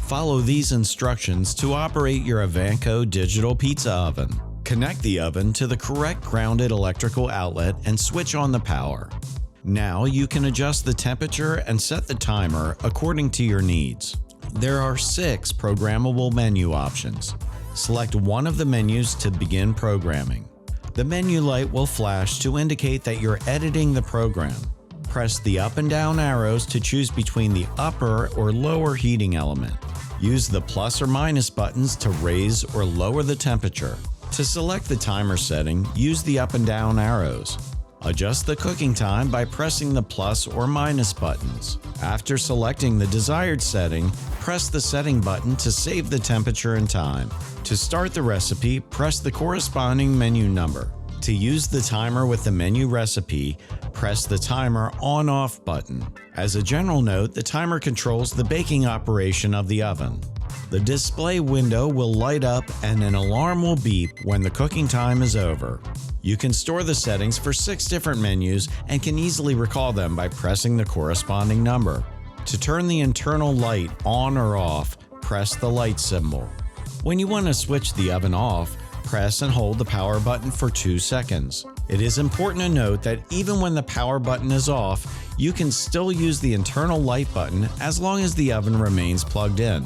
Follow these instructions to operate your Avantco digital pizza oven. Connect the oven to the correct grounded electrical outlet and switch on the power. Now you can adjust the temperature and set the timer according to your needs. There are 6 programmable menu options. Select one of the menus to begin programming. The menu light will flash to indicate that you're editing the program. Press the up and down arrows to choose between the upper or lower heating element. Use the plus or minus buttons to raise or lower the temperature. To select the timer setting, use the up and down arrows. Adjust the cooking time by pressing the plus or minus buttons. After selecting the desired setting, press the setting button to save the temperature and time. To start the recipe, press the corresponding menu number. To use the timer with the menu recipe, press the timer on/off button. As a general note, the timer controls the baking operation of the oven. The display window will light up and an alarm will beep when the cooking time is over. You can store the settings for 6 different menus and can easily recall them by pressing the corresponding number. To turn the internal light on or off, press the light symbol. When you want to switch the oven off, press and hold the power button for 2 seconds. It is important to note that even when the power button is off, you can still use the internal light button as long as the oven remains plugged in.